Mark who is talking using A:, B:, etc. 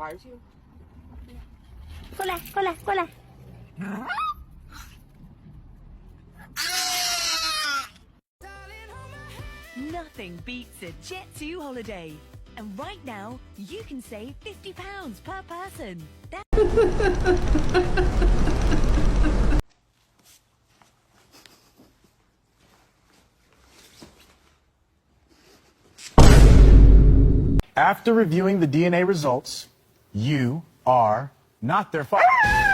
A: requires you?
B: Cola.
C: Nothing beats a Jet2 holiday. And right now, you can save £50 per person.
D: After reviewing the DNA results, you are not their father.